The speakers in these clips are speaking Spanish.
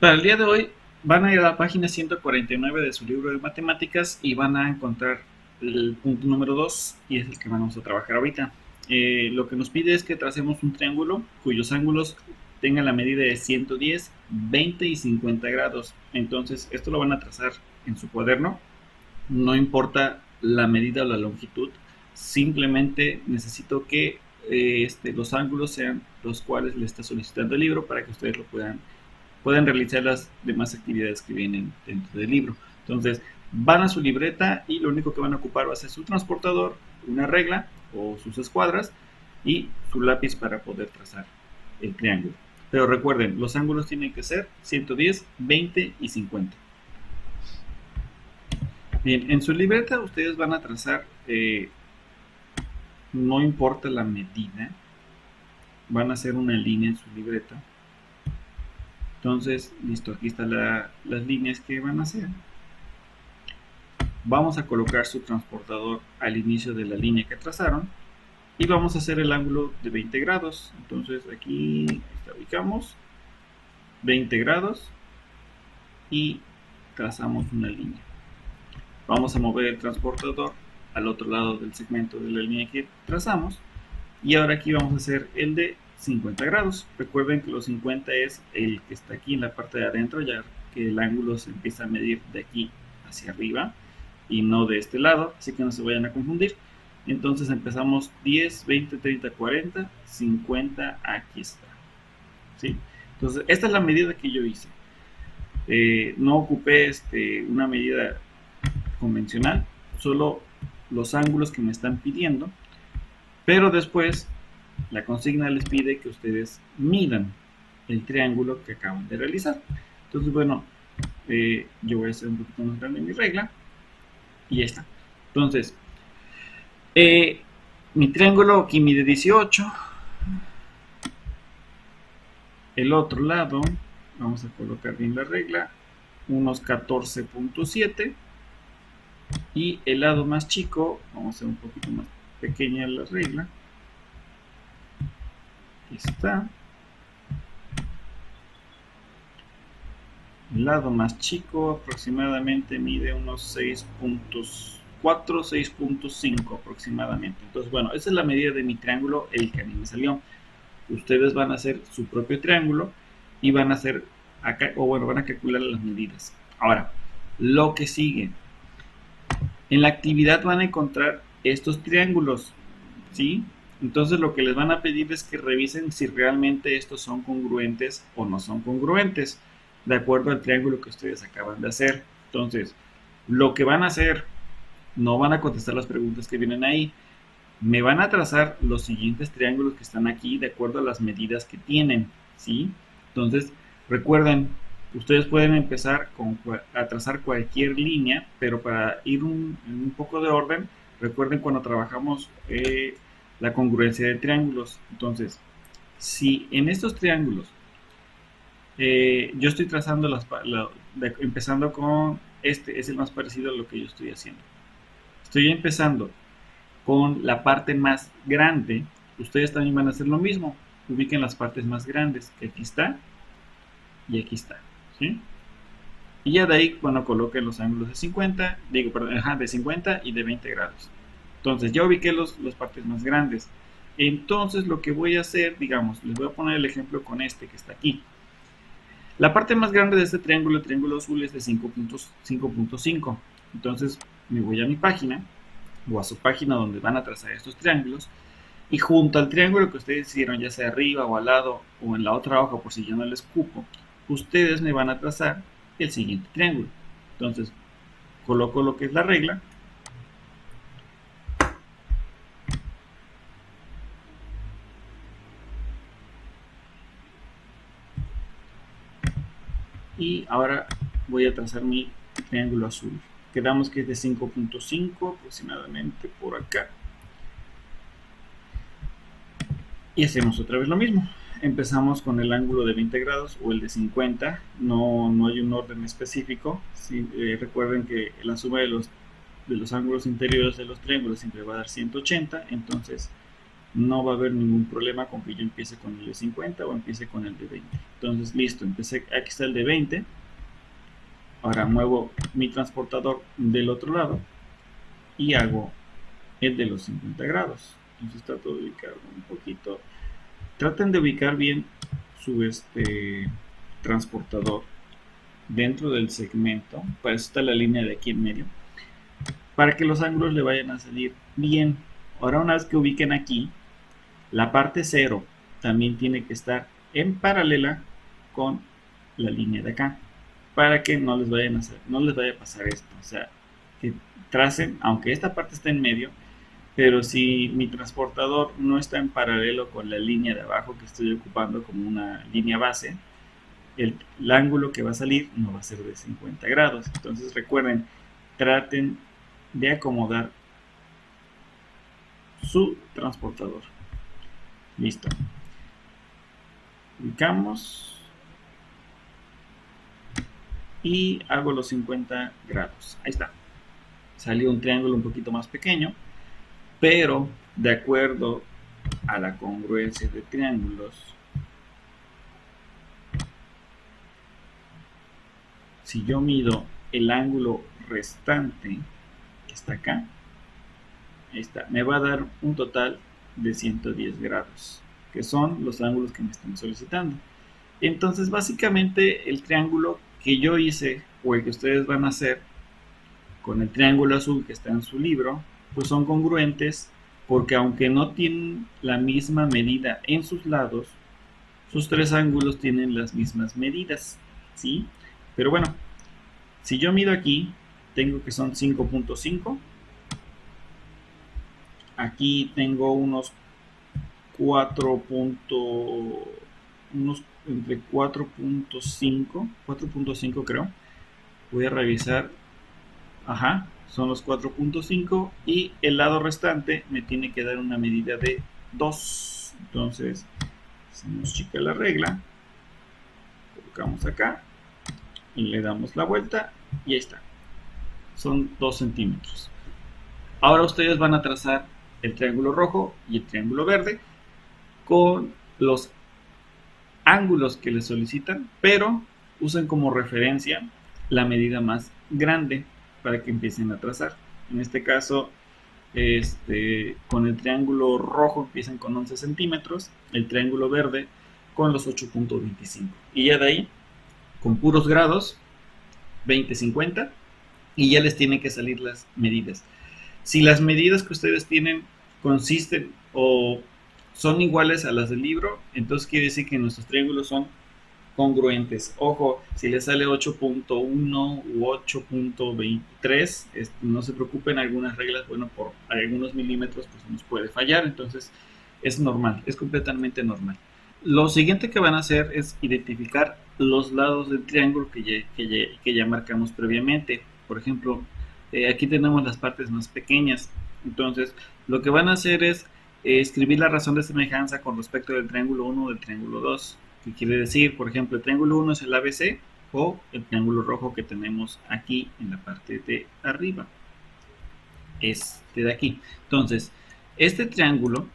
Para el día de hoy van a ir a la página 149 de su libro de matemáticas y van a encontrar el punto número 2 y es el que vamos a trabajar ahorita. Lo que nos pide es que tracemos un triángulo cuyos ángulos tengan la medida de 110, 20 y 50 grados. Entonces esto lo van a trazar en su cuaderno. No importa la medida o la longitud, simplemente necesito que los ángulos sean los cuales le está solicitando el libro para que ustedes lo puedan realizar las demás actividades que vienen dentro del libro. Entonces, van a su libreta y lo único que van a ocupar va a ser su transportador, una regla o sus escuadras y su lápiz para poder trazar el triángulo. Pero recuerden, los ángulos tienen que ser 110, 20 y 50. Bien, en su libreta ustedes van a trazar, no importa la medida, van a hacer una línea en su libreta. Entonces, listo, aquí están las líneas que van a hacer. Vamos a colocar su transportador al inicio de la línea que trazaron y vamos a hacer el ángulo de 20 grados. Entonces aquí ubicamos 20 grados y trazamos una línea. Vamos a mover el transportador al otro lado del segmento de la línea que trazamos y ahora aquí vamos a hacer el de 50 grados. Recuerden que los 50 es el que está aquí en la parte de adentro, ya que el ángulo se empieza a medir de aquí hacia arriba y no de este lado, así que no se vayan a confundir. Entonces empezamos 10, 20, 30, 40, 50, aquí está. ¿Sí? Entonces esta es la medida que yo hice. No ocupé una medida convencional, solo los ángulos que me están pidiendo, pero después la consigna les pide que ustedes midan el triángulo que acaban de realizar. Entonces, bueno, yo voy a hacer un poquito más grande mi regla y ya está. Entonces, mi triángulo aquí mide 18. El otro lado, vamos a colocar bien la regla, unos 14.7. Y el lado más chico, vamos a hacer un poquito más pequeña la regla. Aquí está. El lado más chico aproximadamente mide unos 6.4, 6.5 aproximadamente. Entonces, bueno, esa es la medida de mi triángulo, el que a mí me salió. Ustedes van a hacer su propio triángulo y van a hacer acá, o bueno, van a calcular las medidas. Ahora, lo que sigue. En la actividad van a encontrar estos triángulos, ¿sí? Entonces lo que les van a pedir es que revisen si realmente estos son congruentes o no son congruentes, de acuerdo al triángulo que ustedes acaban de hacer. Entonces, lo que van a hacer, no van a contestar las preguntas que vienen ahí, me van a trazar los siguientes triángulos que están aquí de acuerdo a las medidas que tienen, ¿sí? Entonces, recuerden, ustedes pueden empezar a trazar cualquier línea, pero para ir un poco de orden, recuerden cuando trabajamos la congruencia de triángulos. Entonces, si en estos triángulos yo estoy trazando empezando con este, es el más parecido a lo que yo estoy haciendo. Estoy empezando con la parte más grande, ustedes también van a hacer lo mismo. Ubiquen las partes más grandes, que aquí está y aquí está, ¿sí? Y ya de ahí, bueno, coloquen los ángulos de 50, digo, perdón, de 50 y de 20 grados. Entonces, ya ubiqué las partes más grandes. Entonces, lo que voy a hacer, digamos, les voy a poner el ejemplo con este que está aquí. La parte más grande de este triángulo, el triángulo azul, es de 5.5. Entonces, me voy a mi página, o a su página donde van a trazar estos triángulos, y junto al triángulo que ustedes hicieron, ya sea arriba o al lado o en la otra hoja, por si yo no les cupo, ustedes me van a trazar el siguiente triángulo. Entonces, coloco lo que es la regla. Y ahora voy a trazar mi triángulo azul. Quedamos que es de 5.5 aproximadamente por acá. Y hacemos otra vez lo mismo. Empezamos con el ángulo de 20 grados o el de 50. No hay un orden específico. Sí, recuerden que la suma de los ángulos interiores de los triángulos siempre va a dar 180. Entonces no va a haber ningún problema con que yo empiece con el de 50 o empiece con el de 20. Entonces, listo, empecé, aquí está el de 20. Ahora muevo mi transportador del otro lado y hago el de los 50 grados. Entonces trato de ubicar un poquito. Traten de ubicar bien su transportador dentro del segmento. Para eso está la línea de aquí en medio, para que los ángulos le vayan a salir bien. Ahora, una vez que ubiquen aquí, la parte 0 también tiene que estar en paralela con la línea de acá, para que no les vaya a pasar esto. O sea, que tracen, aunque esta parte está en medio, pero si mi transportador no está en paralelo con la línea de abajo que estoy ocupando como una línea base, el ángulo que va a salir no va a ser de 50 grados. Entonces recuerden, traten de acomodar su transportador. Listo. Ubicamos y hago los 50 grados. Ahí está. Salió un triángulo un poquito más pequeño, pero de acuerdo a la congruencia de triángulos, si yo mido el ángulo restante que está acá, ahí está, me va a dar un total de 110 grados, que son los ángulos que me están solicitando. Entonces, básicamente, el triángulo que yo hice o el que ustedes van a hacer con el triángulo azul que está en su libro, pues son congruentes, porque aunque no tienen la misma medida en sus lados, sus tres ángulos tienen las mismas medidas, ¿sí? Pero bueno, si yo mido aquí, tengo que son 5.5. Aquí tengo unos 4. Unos entre 4.5 creo. Voy a revisar. Ajá, son los 4.5 y el lado restante me tiene que dar una medida de 2. Entonces, hacemos chica la regla, colocamos acá y le damos la vuelta y ahí está. Son 2 centímetros. Ahora ustedes van a trazar el triángulo rojo y el triángulo verde con los ángulos que les solicitan, pero usen como referencia la medida más grande para que empiecen a trazar. En este caso, con el triángulo rojo empiezan con 11 centímetros, el triángulo verde con los 8.25. Y ya de ahí, con puros grados, 20, 50, y ya les tienen que salir las medidas. Si las medidas que ustedes tienen consisten o son iguales a las del libro, entonces quiere decir que nuestros triángulos son congruentes. Ojo, si les sale 8.1 u 8.23, no se preocupen, algunas reglas, bueno, por algunos milímetros pues nos puede fallar, entonces es normal, es completamente normal. Lo siguiente que van a hacer es identificar los lados del triángulo que ya marcamos previamente. Por ejemplo, aquí tenemos las partes más pequeñas, entonces lo que van a hacer es escribir la razón de semejanza con respecto del triángulo 1 o del triángulo 2. ¿Qué quiere decir? Por ejemplo, el triángulo 1 es el ABC o el triángulo rojo que tenemos aquí en la parte de arriba. Este de aquí. Entonces, este triángulo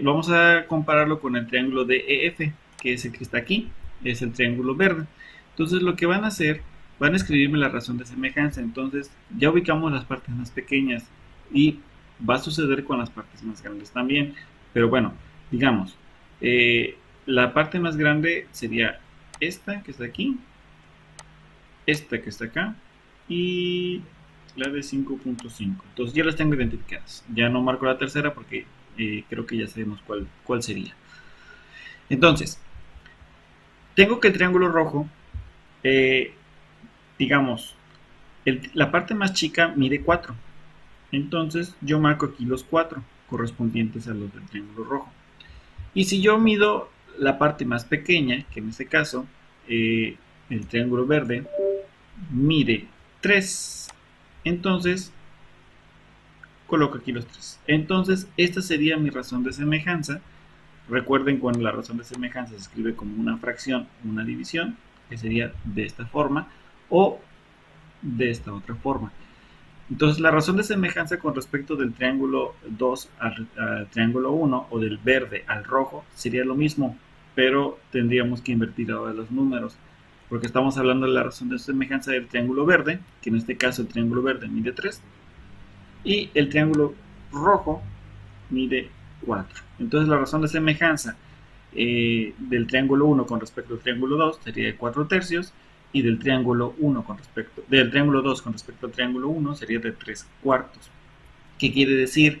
vamos a compararlo con el triángulo DEF, que es el que está aquí, es el triángulo verde. Entonces, lo que van a hacer, van a escribirme la razón de semejanza. Entonces, ya ubicamos las partes más pequeñas y va a suceder con las partes más grandes también. Pero bueno, digamos, la parte más grande sería esta que está aquí, esta que está acá y la de 5.5. Entonces ya las tengo identificadas. Ya no marco la tercera porque creo que ya sabemos cuál sería. Entonces, tengo que el triángulo rojo, digamos, la parte más chica mide 4. Entonces yo marco aquí los 4 correspondientes a los del triángulo rojo. Y si yo mido la parte más pequeña, que en este caso el triángulo verde mide 3, entonces coloco aquí los 3. Entonces esta sería mi razón de semejanza. Recuerden, cuando la razón de semejanza se escribe como una fracción, una división, que sería de esta forma o de esta otra forma. Entonces, la razón de semejanza con respecto del triángulo 2 al triángulo 1 o del verde al rojo sería lo mismo, pero tendríamos que invertir ahora los números, porque estamos hablando de la razón de semejanza del triángulo verde, que en este caso el triángulo verde mide 3, y el triángulo rojo mide 4. Entonces, la razón de semejanza del triángulo 1 con respecto al triángulo 2 sería de 4 tercios, y del triángulo 2 con respecto al triángulo 1 sería de 3 cuartos. ¿Qué quiere decir?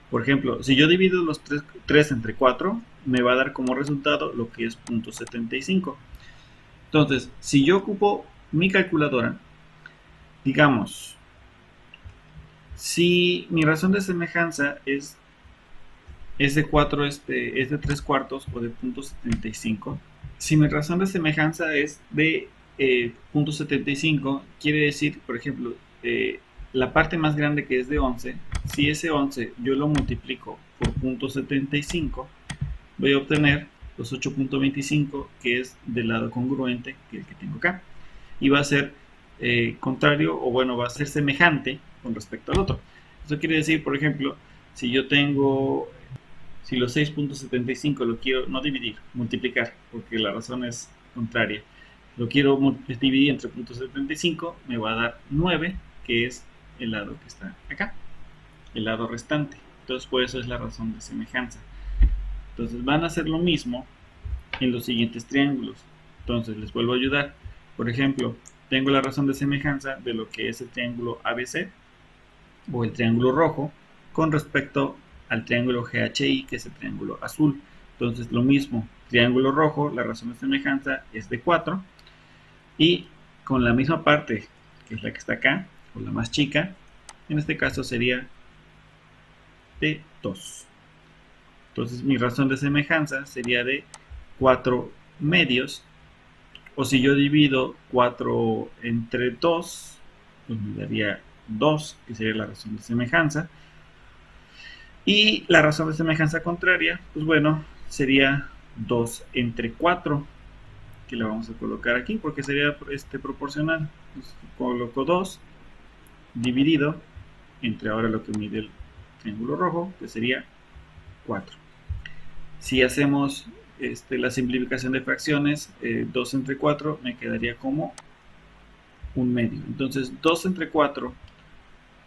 Por ejemplo, si yo divido los 3 entre 4, me va a dar como resultado lo que es 0.75. Entonces, si yo ocupo mi calculadora, digamos, si mi razón de semejanza es de 4, es de 3 cuartos o de 0.75, si mi razón de semejanza es de 0.75, quiere decir, por ejemplo, la parte más grande que es de 11, si ese 11 yo lo multiplico por 0.75, voy a obtener los 8.25, que es del lado congruente que el que tengo acá. Y va a ser contrario, o bueno, va a ser semejante con respecto al otro. Eso quiere decir, por ejemplo, si yo tengo, si los 6.75 lo quiero no dividir, multiplicar, porque la razón es contraria, lo quiero dividir entre 0.75, me va a dar 9, que es el lado que está acá, el lado restante. Entonces, por eso es la razón de semejanza. Entonces, van a hacer lo mismo en los siguientes triángulos. Entonces, les vuelvo a ayudar. Por ejemplo, tengo la razón de semejanza de lo que es el triángulo ABC o el triángulo rojo con respecto al triángulo GHI, que es el triángulo azul. Entonces, lo mismo, triángulo rojo, la razón de semejanza es de 4, y con la misma parte, que es la que está acá, o la más chica, en este caso sería de 2. Entonces, mi razón de semejanza sería de 4 medios, o si yo divido 4 entre 2, pues me daría 2, que sería la razón de semejanza. Y la razón de semejanza contraria, pues bueno, sería 2 entre 4, que la vamos a colocar aquí porque sería proporcional. Entonces, coloco 2 dividido entre ahora lo que mide el triángulo rojo, que sería 4. Si hacemos la simplificación de fracciones, 2 entre 4 me quedaría como un medio. Entonces, 2 entre 4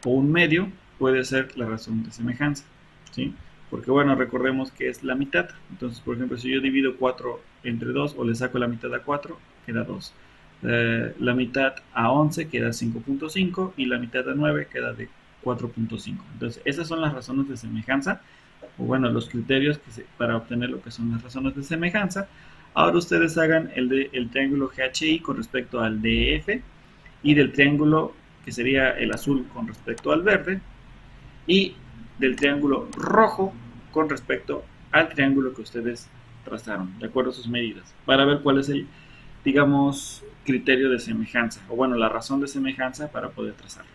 o un medio puede ser la razón de semejanza, ¿sí? Porque bueno, recordemos que es la mitad. Entonces, por ejemplo, si yo divido 4 entre 2 o le saco la mitad a 4, queda 2. La mitad a 11 queda 5.5 y la mitad a 9 queda de 4.5. Entonces, esas son las razones de semejanza, o bueno, los criterios para obtener lo que son las razones de semejanza. Ahora ustedes hagan el triángulo GHI con respecto al DF, y del triángulo que sería el azul con respecto al verde, y del triángulo rojo con respecto al triángulo que ustedes trazaron, de acuerdo a sus medidas, para ver cuál es el, digamos, criterio de semejanza, o bueno, la razón de semejanza para poder trazarlo.